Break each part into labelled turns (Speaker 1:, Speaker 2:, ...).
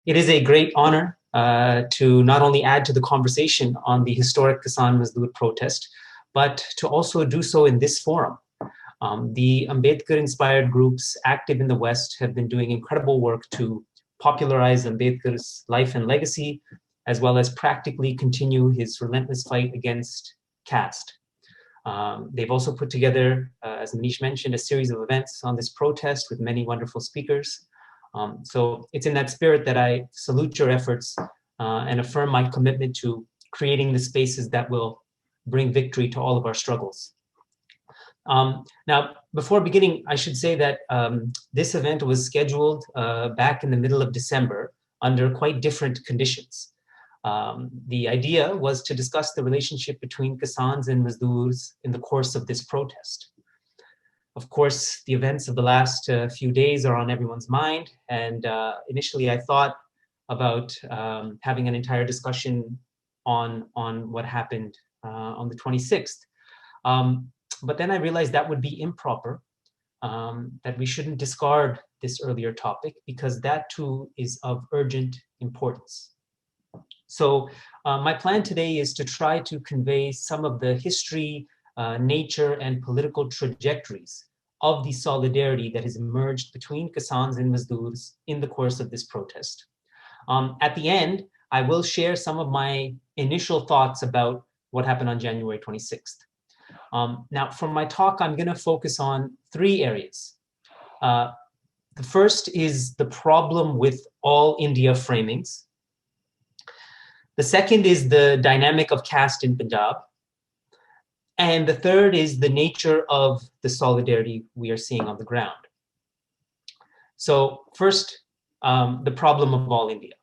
Speaker 1: It is a great honor to not only add to the conversation on the historic KISAN-MAZDOOR protest, but to also do so in this forum. The Ambedkar-inspired groups active in the West have been doing incredible work to popularize Ambedkar's life and legacy, as well as practically continue his relentless fight against caste. They've also put together, as Manish mentioned, a series of events on this protest with many wonderful speakers. So it's in that spirit that I salute your efforts and affirm my commitment to creating the spaces that will bring victory to all of our struggles. Now, before beginning, I should say that this event was scheduled back in the middle of December under quite different conditions. The idea was to discuss the relationship between Kisans and Mazdoors in the course of this protest. Of course, the events of the last few days are on everyone's mind, and initially I thought about having an entire discussion on what happened on the 26th. But then I realized that would be improper, that we shouldn't discard this earlier topic because that too is of urgent importance. So my plan today is to try to convey some of the history, nature, and political trajectories of the solidarity that has emerged between Kisans and Mazdoors in the course of this protest. At the end, I will share some of my initial thoughts about what happened on January 26th. Now, for my talk, I'm going to focus on three areas. The first is the problem with all India framings. The second is the dynamic of caste in Punjab. And the third is the nature of the solidarity we are seeing on the ground. So first, the problem of all India.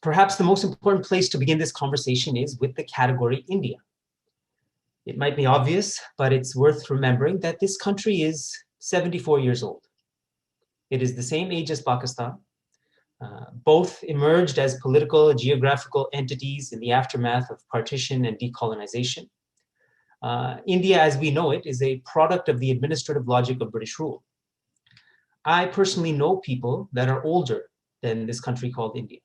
Speaker 1: Perhaps the most important place to begin this conversation is with the category India. It might be obvious, but it's worth remembering that this country is 74 years old. It is the same age as Pakistan. Both emerged as political and geographical entities in the aftermath of partition and decolonization. India, as we know it, is a product of the administrative logic of British rule. I personally know people that are older than this country called India.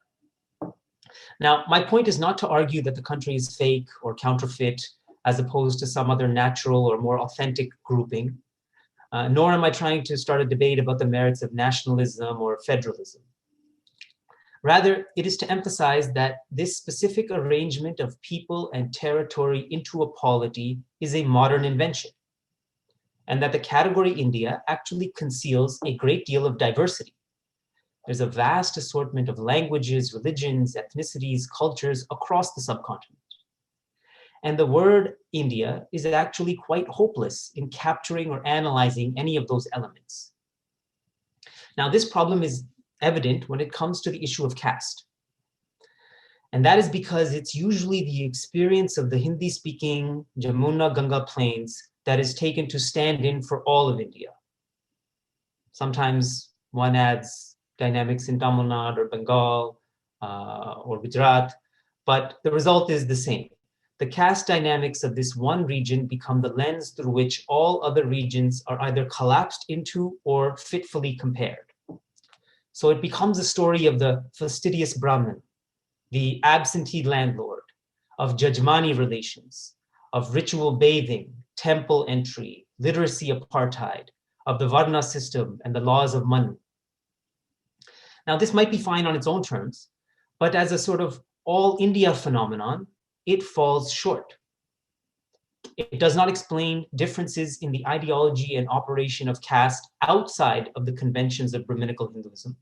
Speaker 1: Now, my point is not to argue that the country is fake or counterfeit as opposed to some other natural or more authentic grouping, nor am I trying to start a debate about the merits of nationalism or federalism. Rather, it is to emphasize that this specific arrangement of people and territory into a polity is a modern invention, and that the category India actually conceals a great deal of diversity. There's a vast assortment of languages, religions, ethnicities, cultures across the subcontinent. And the word India is actually quite hopeless in capturing or analyzing any of those elements. Now, this problem is evident when it comes to the issue of caste. And that is because it's usually the experience of the Hindi-speaking Jamuna-Ganga plains that is taken to stand in for all of India. Sometimes one adds dynamics in Tamil Nadu or Bengal or Gujarat, but the result is the same. The caste dynamics of this one region become the lens through which all other regions are either collapsed into or fitfully compared. So it becomes a story of the fastidious Brahmin, the absentee landlord, of Jajmani relations, of ritual bathing, temple entry, literacy apartheid, of the Varna system and the laws of Manu. Now, this might be fine on its own terms, but as a sort of all India phenomenon, it falls short. It does not explain differences in the ideology and operation of caste outside of the conventions of Brahminical Hinduism.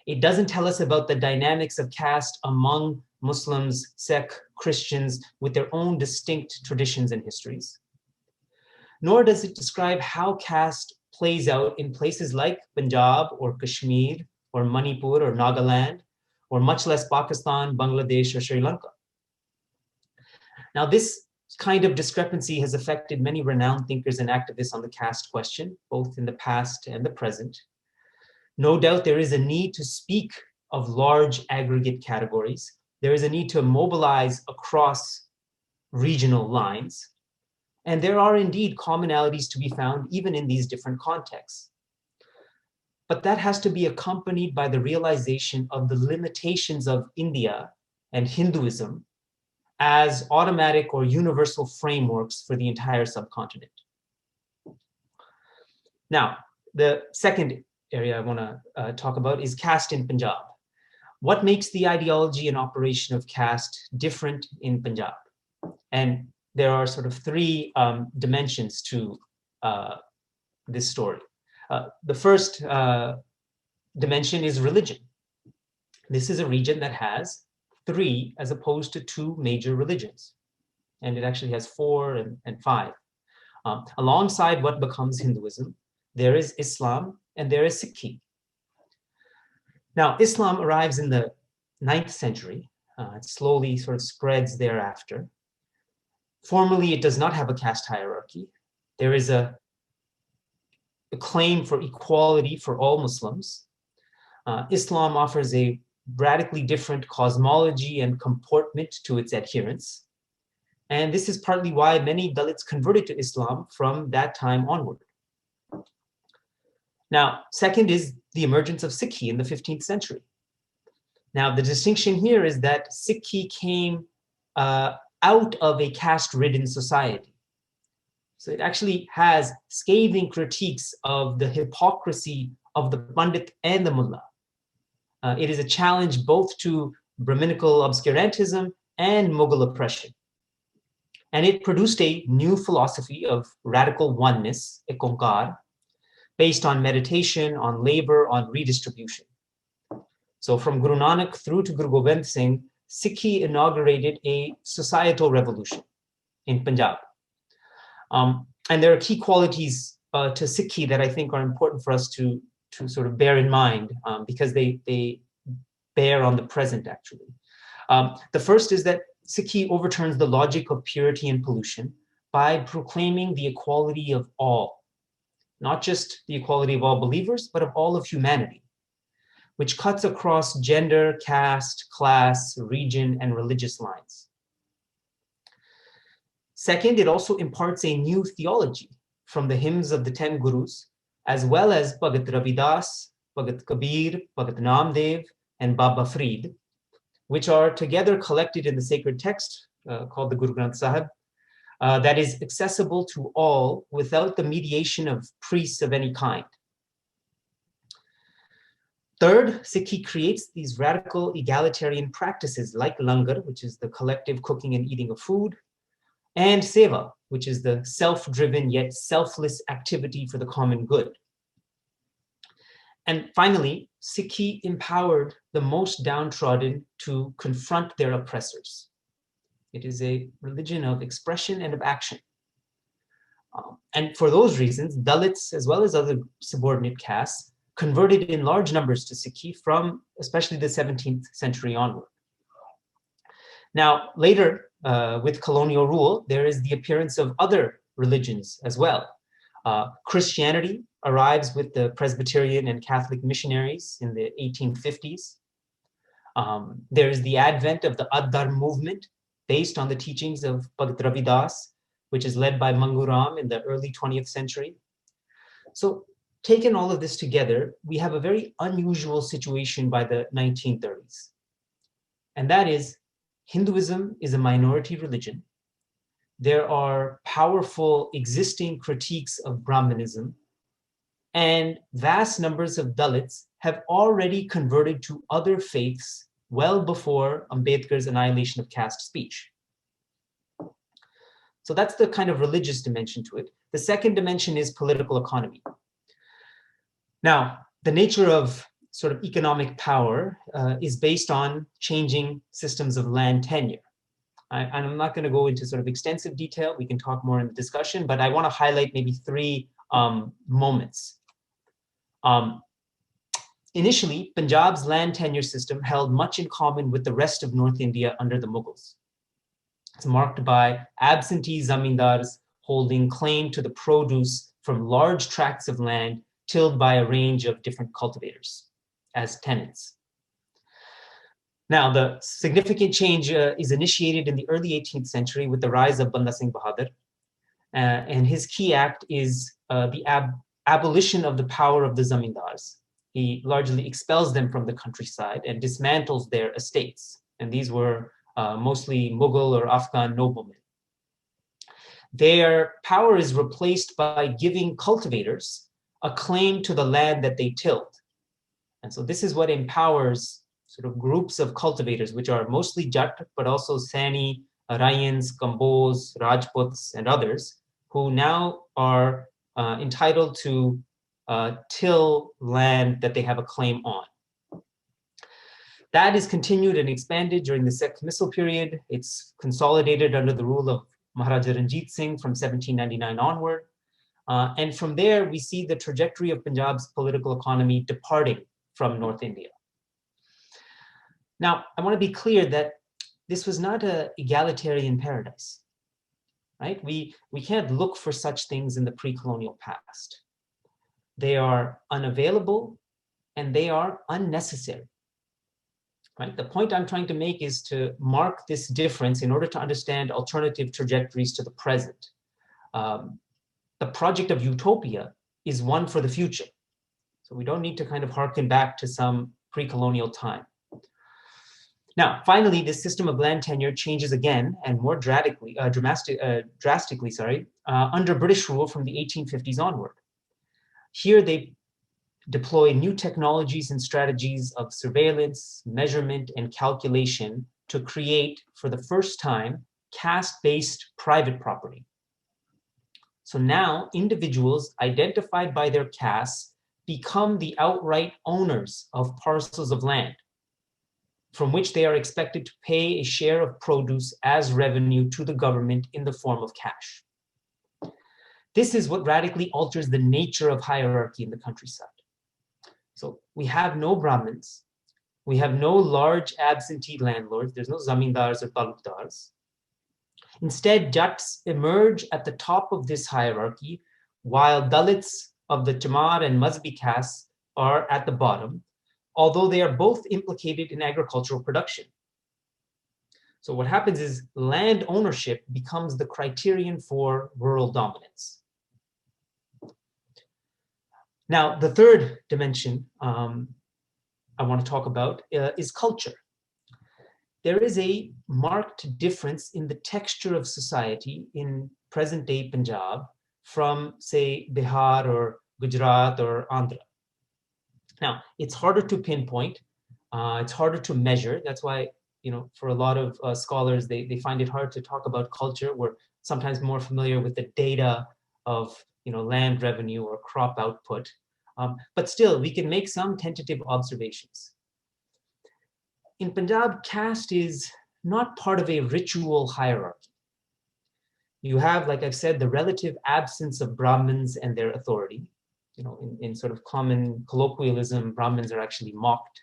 Speaker 1: It doesn't tell us about the dynamics of caste among Muslims, Sikh, Christians with their own distinct traditions and histories. Nor does it describe how caste plays out in places like Punjab or Kashmir or Manipur or Nagaland, or much less Pakistan, Bangladesh, or Sri Lanka. Now, this kind of discrepancy has affected many renowned thinkers and activists on the caste question, both in the past and the present. No doubt there is a need to speak of large aggregate categories. There is a need to mobilize across regional lines. And there are indeed commonalities to be found even in these different contexts. but that has to be accompanied by the realization of the limitations of India and Hinduism as automatic or universal frameworks for the entire subcontinent. Now, the second area I want to talk about is caste in Punjab. What makes the ideology and operation of caste different in Punjab? And there are sort of three dimensions to this story. The first dimension is religion. This is a region that has 3 as opposed to 2 major religions. And it actually has 4 and 5. Alongside what becomes Hinduism, there is Islam and there is Sikhi. Now, Islam arrives in the 9th century. It slowly sort of spreads thereafter. Formally, it does not have a caste hierarchy. There is a claim for equality for all Muslims. Islam offers a radically different cosmology and comportment to its adherents. And this is partly why many Dalits converted to Islam from that time onward. Now, second is the emergence of Sikhi in the 15th century. Now, the distinction here is that Sikhi came out of a caste-ridden society. So it actually has scathing critiques of the hypocrisy of the Pandit and the Mullah. It is a challenge both to Brahminical obscurantism and Mughal oppression. And it produced a new philosophy of radical oneness, ekonkar, based on meditation, on labor, on redistribution. So from Guru Nanak through to Guru Gobind Singh, Sikhi inaugurated a societal revolution in Punjab. And there are key qualities to Sikhi that I think are important for us to sort of bear in mind because they bear on the present, actually. The first is that Sikhi overturns the logic of purity and pollution by proclaiming the equality of all, not just the equality of all believers, but of all of humanity, which cuts across gender, caste, class, region, and religious lines. Second, it also imparts a new theology from the hymns of the 10 Gurus, as well as Bhagat Ravidas, Bhagat Kabir, Bhagat Namdev, and Baba Farid, which are together collected in the sacred text called the Guru Granth Sahib, that is accessible to all without the mediation of priests of any kind. Third, Sikhi creates these radical egalitarian practices like langar, which is the collective cooking and eating of food, and seva, which is the self-driven yet selfless activity for the common good. And finally, Sikhi empowered the most downtrodden to confront their oppressors. It is a religion of expression and of action. And for those reasons, Dalits, as well as other subordinate castes, converted in large numbers to Sikhi from especially the 17th century onward. Now, later, with colonial rule, there is the appearance of other religions as well. Christianity arrives with the Presbyterian and Catholic missionaries in the 1850s. There is the advent of the Ad-Dhar movement based on the teachings of Bhagat Ravidas, which is led by Manguram in the early 20th century. So taken all of this together, we have a very unusual situation by the 1930s. And that is, Hinduism is a minority religion. There are powerful existing critiques of Brahmanism, and vast numbers of Dalits have already converted to other faiths well before Ambedkar's annihilation of caste speech. So that's the kind of religious dimension to it. The second dimension is political economy. Now, the nature of sort of economic power is based on changing systems of land tenure. I'm not going to go into sort of extensive detail. We can talk more in the discussion, but I want to highlight maybe 3 moments. Initially, Punjab's land tenure system held much in common with the rest of North India under the Mughals. It's marked by absentee zamindars holding claim to the produce from large tracts of land tilled by a range of different cultivators as tenants. Now, the significant change is initiated in the early 18th century with the rise of Banda Singh Bahadur. And his key act is the abolition of the power of the zamindars he largely expels them from the countryside and dismantles their estates. And these were mostly Mughal or Afghan noblemen. Their power is replaced by giving cultivators a claim to the land that they tilled. And so this is what empowers sort of groups of cultivators, which are mostly Jat, but also Sani, Aryans, Kambos, Rajputs, and others, who now are entitled to till land that they have a claim on. That is continued and expanded during the Sikh Misl period. It's consolidated under the rule of Maharaja Ranjit Singh from 1799 onward. And from there, we see the trajectory of Punjab's political economy departing from North India. Now, I want to be clear that this was not an egalitarian paradise, right? We can't look for such things in the pre-colonial past. They are unavailable and they are unnecessary. Right? The point I'm trying to make is to mark this difference in order to understand alternative trajectories to the present. The project of utopia is one for the future. So we don't need to kind of harken back to some pre-colonial time. Now, finally, this system of land tenure changes again and more drastically, under British rule from the 1850s onward. Here they deploy new technologies and strategies of surveillance, measurement, and calculation to create, for the first time, caste-based private property. So now individuals identified by their castes become the outright owners of parcels of land, from which they are expected to pay a share of produce as revenue to the government in the form of cash. This is what radically alters the nature of hierarchy in the countryside. So we have no Brahmins, we have no large absentee landlords, there's no zamindars or talukdars. Instead, Jats emerge at the top of this hierarchy, while Dalits of the Chamar and Mazbi castes are at the bottom, although they are both implicated in agricultural production. So what happens is land ownership becomes the criterion for rural dominance. Now, the third dimension I want to talk about is culture. There is a marked difference in the texture of society in present-day Punjab from, say, Bihar or Gujarat or Andhra. Now, it's harder to pinpoint, it's harder to measure. That's why, for a lot of scholars, they find it hard to talk about culture. We're sometimes more familiar with the data of land revenue or crop output. But still, we can make some tentative observations. In Punjab, caste is not part of a ritual hierarchy. You have, like I've said, the relative absence of Brahmins and their authority. In sort of common colloquialism, Brahmins are actually mocked.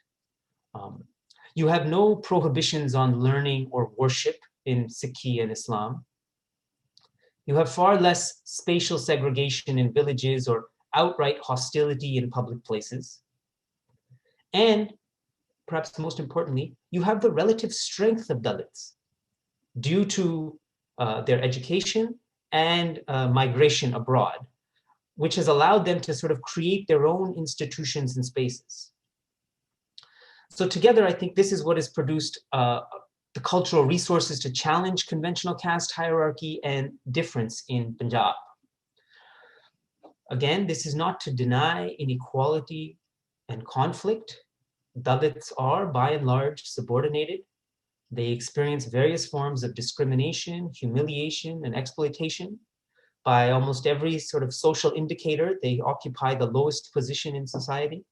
Speaker 1: You have no prohibitions on learning or worship in Sikhi and Islam. You have far less spatial segregation in villages or outright hostility in public places. And perhaps most importantly, you have the relative strength of Dalits due to their education and migration abroad, which has allowed them to sort of create their own institutions and spaces. So together, I think this is what has produced the cultural resources to challenge conventional caste hierarchy and difference in Punjab. Again, this is not to deny inequality and conflict. Dalits are, by and large, subordinated. They experience various forms of discrimination, humiliation, and exploitation. By almost every sort of social indicator, they occupy the lowest position in society.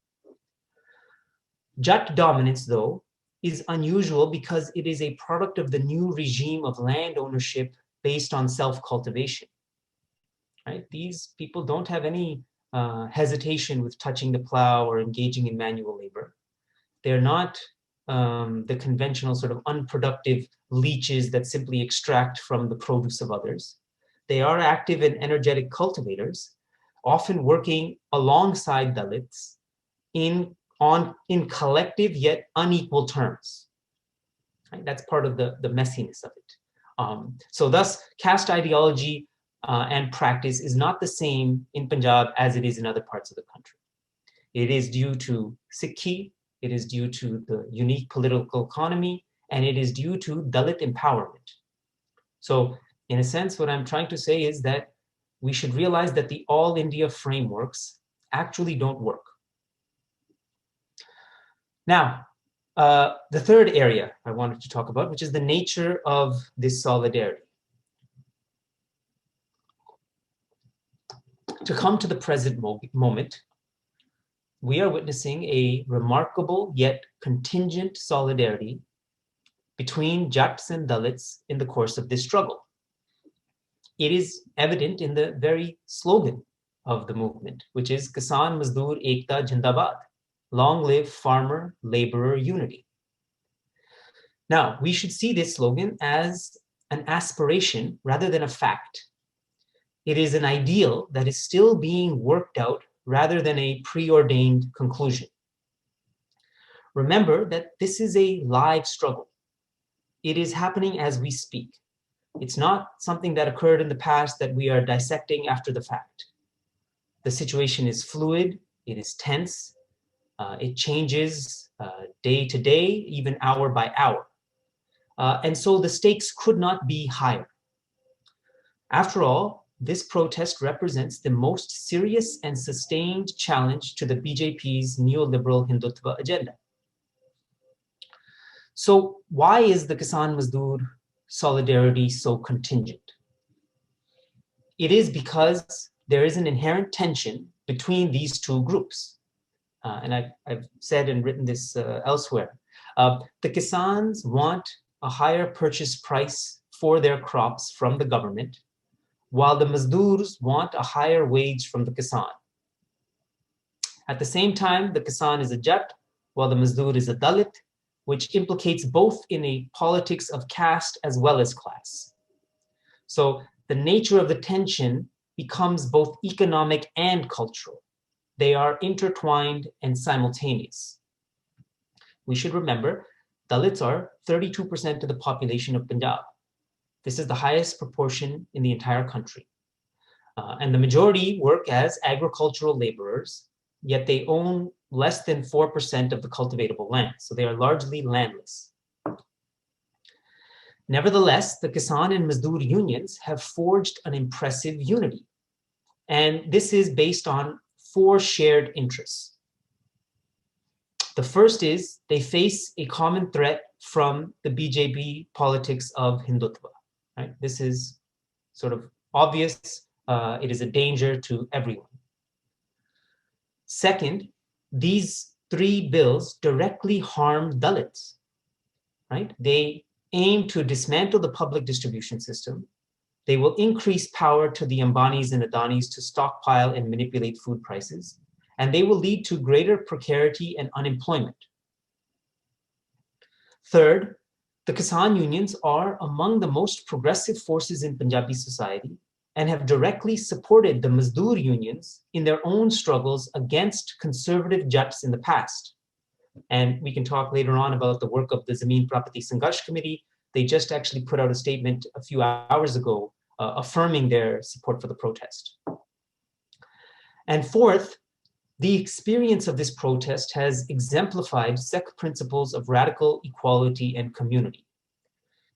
Speaker 1: Jat dominance, though, is unusual because it is a product of the new regime of land ownership based on self-cultivation. Right? These people don't have any hesitation with touching the plow or engaging in manual labor. They're not the conventional sort of unproductive leeches that simply extract from the produce of others. They are active and energetic cultivators, often working alongside Dalits in collective yet unequal terms. Right? That's part of the messiness of it. So thus, caste ideology and practice is not the same in Punjab as it is in other parts of the country. It is due to Sikhi, it is due to the unique political economy, and it is due to Dalit empowerment. So in a sense, what I'm trying to say is that we should realize that the all India frameworks actually don't work. Now, the third area I wanted to talk about, which is the nature of this solidarity. To come to the present moment, we are witnessing a remarkable yet contingent solidarity between Jats and Dalits in the course of this struggle. It is evident in the very slogan of the movement, which is Kisan-Mazdoor Ekta Jindabad, long live farmer laborer unity. Now, we should see this slogan as an aspiration rather than a fact. It is an ideal that is still being worked out rather than a preordained conclusion. Remember that this is a live struggle. It is happening as we speak. It's not something that occurred in the past that we are dissecting after the fact. The situation is fluid, it is tense, it changes day to day, even hour by hour. And so the stakes could not be higher. After all, this protest represents the most serious and sustained challenge to the BJP's neoliberal Hindutva agenda. So why is the Kisan-Mazdoor solidarity so contingent? It is because there is an inherent tension between these two groups. And I've said and written this elsewhere. The Kisans want a higher purchase price for their crops from the government, while the Mazdoors want a higher wage from the Kisan. At the same time, the Kisan is a Jat, while the Mazdoor is a Dalit, which implicates both in a politics of caste as well as class. So the nature of the tension becomes both economic and cultural. They are intertwined and simultaneous. We should remember, Dalits are 32% of the population of Punjab. This is the highest proportion in the entire country. And the majority work as agricultural laborers, yet they own less than 4% of the cultivatable land. So they are largely landless. Nevertheless, the Kisan and Mazdoor unions have forged an impressive unity. And this is based on 4 shared interests. The first is they face a common threat from the BJP politics of Hindutva. Right? This is sort of obvious. It is a danger to everyone. Second, these 3 bills directly harm Dalits. Right? They aim to dismantle the public distribution system. They will increase power to the Ambanis and Adanis to stockpile and manipulate food prices. And they will lead to greater precarity and unemployment. Third, the Kisan unions are among the most progressive forces in Punjabi society and have directly supported the Mazdoor unions in their own struggles against conservative Jats in the past. And we can talk later on about the work of the Zameen Prapati Sangharsh Committee. They just actually put out a statement a few hours ago affirming their support for the protest. And fourth, the experience of this protest has exemplified Sikh principles of radical equality and community.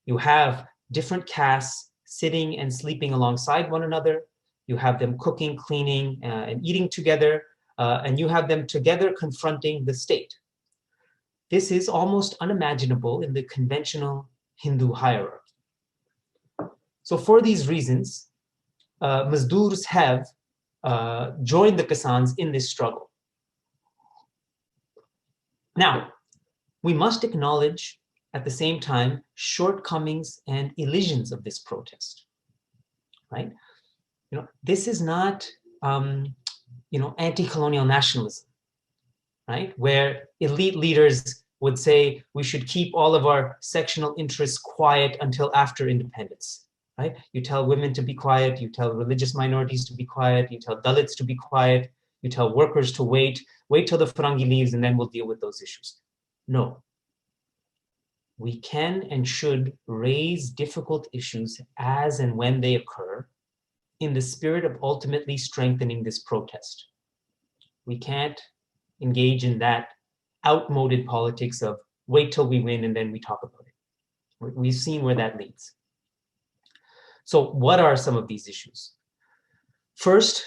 Speaker 1: You have different castes sitting and sleeping alongside one another. You have them cooking, cleaning, and eating together, and you have them together confronting the state. This is almost unimaginable in the conventional Hindu hierarchy. So for these reasons, Mazdoors have joined the Kisans in this struggle. Now, we must acknowledge at the same time shortcomings and elisions of this protest, right? This is not, anti-colonial nationalism, right? Where elite leaders would say we should keep all of our sectional interests quiet until after independence, right? You tell women to be quiet, you tell religious minorities to be quiet, you tell Dalits to be quiet, you tell workers to wait till the Farangi leaves and then we'll deal with those issues. No. We can and should raise difficult issues as and when they occur in the spirit of ultimately strengthening this protest. We can't engage in that outmoded politics of wait till we win and then we talk about it. We've seen where that leads. So what are some of these issues? First,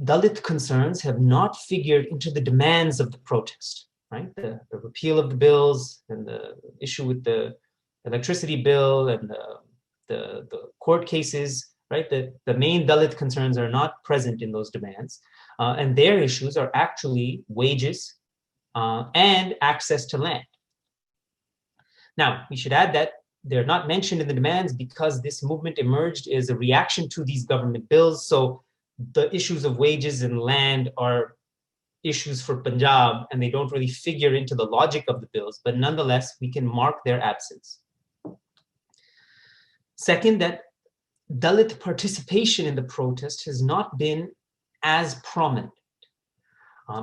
Speaker 1: Dalit concerns have not figured into the demands of the protest, right? The repeal of the bills and the issue with the electricity bill and the court cases, right? The main Dalit concerns are not present in those demands. And their issues are actually wages and access to land. Now, we should add that they're not mentioned in the demands because this movement emerged as a reaction to these government bills. So the issues of wages and land are issues for Punjab, and they don't really figure into the logic of the bills, but nonetheless, we can mark their absence. Second, that Dalit participation in the protest has not been as prominent.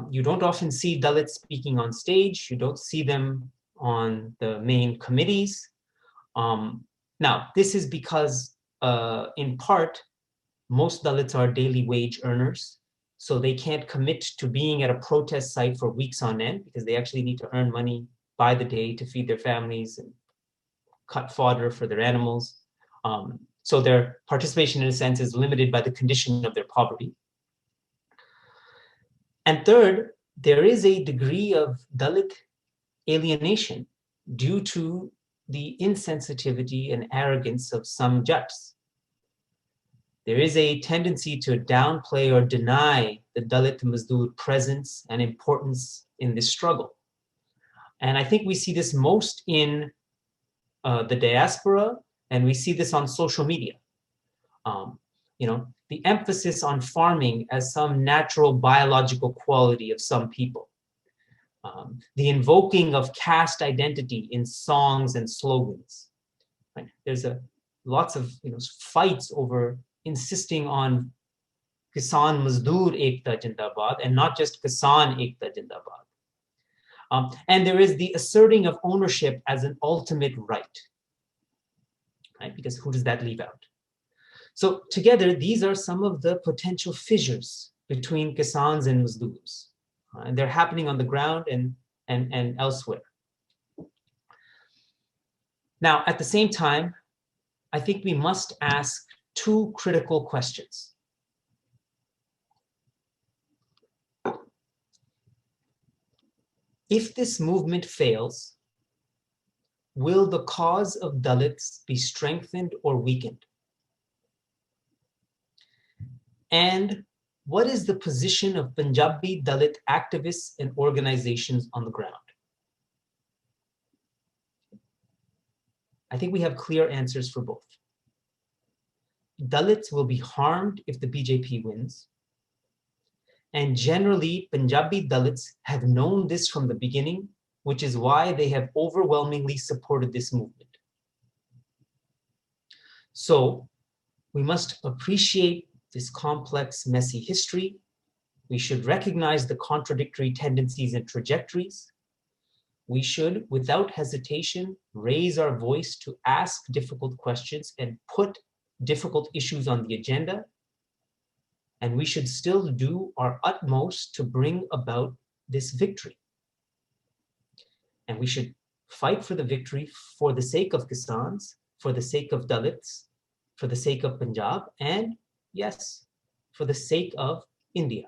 Speaker 1: You don't often see Dalits speaking on stage. You don't see them on the main committees. Now, this is because, in part, most Dalits are daily wage earners, so they can't commit to being at a protest site for weeks on end because they actually need to earn money by the day to feed their families and cut fodder for their animals. So their participation, in a sense, is limited by the condition of their poverty. And third, there is a degree of Dalit alienation due to the insensitivity and arrogance of some Jats. There is a tendency to downplay or deny the Dalit Mazdoor presence and importance in this struggle. And I think we see this most in the diaspora, and we see this on social media. The emphasis on farming as some natural biological quality of some people. The invoking of caste identity in songs and slogans. Right? There's lots of fights over insisting on Kisan-MAZDOOR Ekta Jindabad and not just Kisan Ekta Jindabad. And there is the asserting of ownership as an ultimate right. Right? Because who does that leave out? So together, these are some of the potential fissures between Kisans and Mazdoors. And they're happening on the ground and elsewhere. Now, at the same time, I think we must ask two critical questions. If this movement fails, will the cause of Dalits be strengthened or weakened? And what is the position of Punjabi Dalit activists and organizations on the ground? I think we have clear answers for both. Dalits will be harmed if the BJP wins. And generally, Punjabi Dalits have known this from the beginning, which is why they have overwhelmingly supported this movement. So we must appreciate this complex, messy history. We should recognize the contradictory tendencies and trajectories. We should, without hesitation, raise our voice to ask difficult questions and put difficult issues on the agenda. And we should still do our utmost to bring about this victory. And we should fight for the victory for the sake of Kisans, for the sake of Dalits, for the sake of Punjab, and yes, for the sake of India.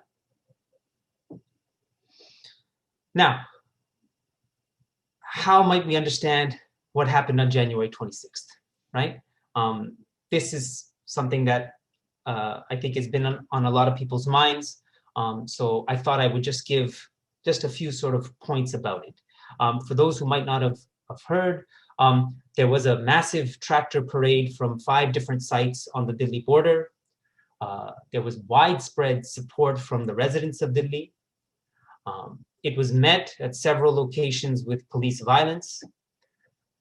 Speaker 1: Now, how might we understand what happened on January 26th, right? This is something that I think has been on a lot of people's minds. So I thought I would just give just a few sort of points about it. For those who might not have heard, there was a massive tractor parade from 5 different sites on the Delhi border. There was widespread support from the residents of Delhi. It was met at several locations with police violence.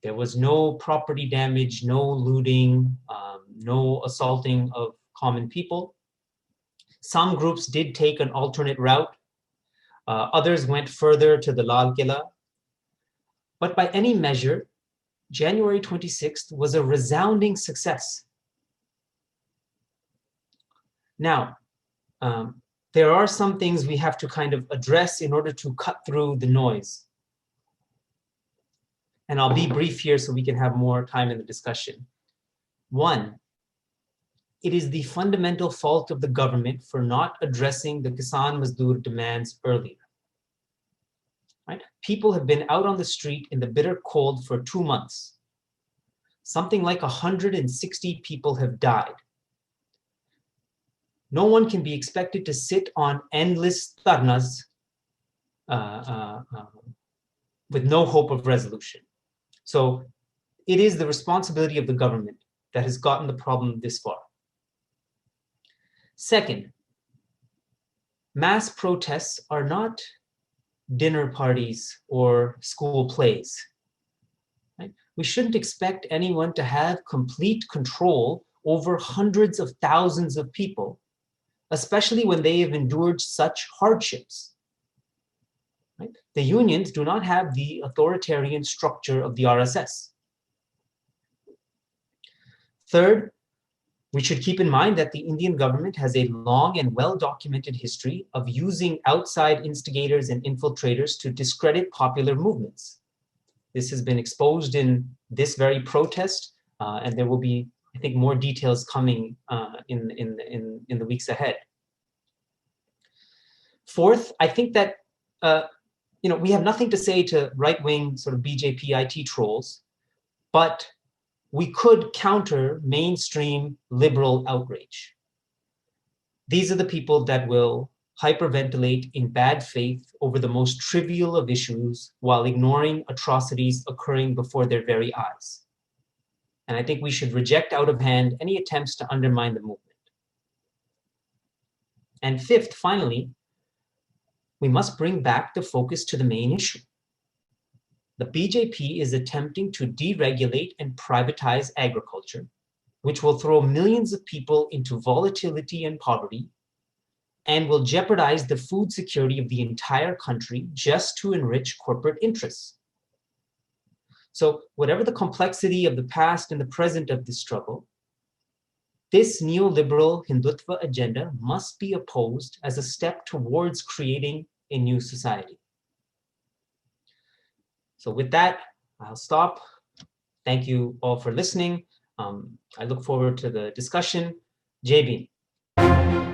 Speaker 1: There was no property damage, no looting, no assaulting of common people. Some groups did take an alternate route. Others went further to the Lal Killa. But by any measure, January 26th was a resounding success. Now, there are some things we have to kind of address in order to cut through the noise. And I'll be brief here so we can have more time in the discussion. One, it is the fundamental fault of the government for not addressing the Kisan-Mazdoor demands earlier. Right? People have been out on the street in the bitter cold for 2 months. Something like 160 people have died. No one can be expected to sit on endless dharnas with no hope of resolution. So it is the responsibility of the government that has gotten the problem this far. Second, mass protests are not dinner parties or school plays. Right? We shouldn't expect anyone to have complete control over hundreds of thousands of people, especially when they have endured such hardships. Right? The unions do not have the authoritarian structure of the RSS. Third, we should keep in mind that the Indian government has a long and well-documented history of using outside instigators and infiltrators to discredit popular movements. This has been exposed in this very protest, and there will be, I think, more details coming in the weeks ahead. Fourth, I think that we have nothing to say to right-wing sort of BJP IT trolls, but we could counter mainstream liberal outrage. These are the people that will hyperventilate in bad faith over the most trivial of issues while ignoring atrocities occurring before their very eyes. And I think we should reject out of hand any attempts to undermine the movement. And fifth, finally, we must bring back the focus to the main issue. The BJP is attempting to deregulate and privatize agriculture, which will throw millions of people into volatility and poverty, and will jeopardize the food security of the entire country just to enrich corporate interests. So whatever the complexity of the past and the present of this struggle, this neoliberal Hindutva agenda must be opposed as a step towards creating a new society. So with that, I'll stop. Thank you all for listening. I look forward to the discussion. Jai Bhim.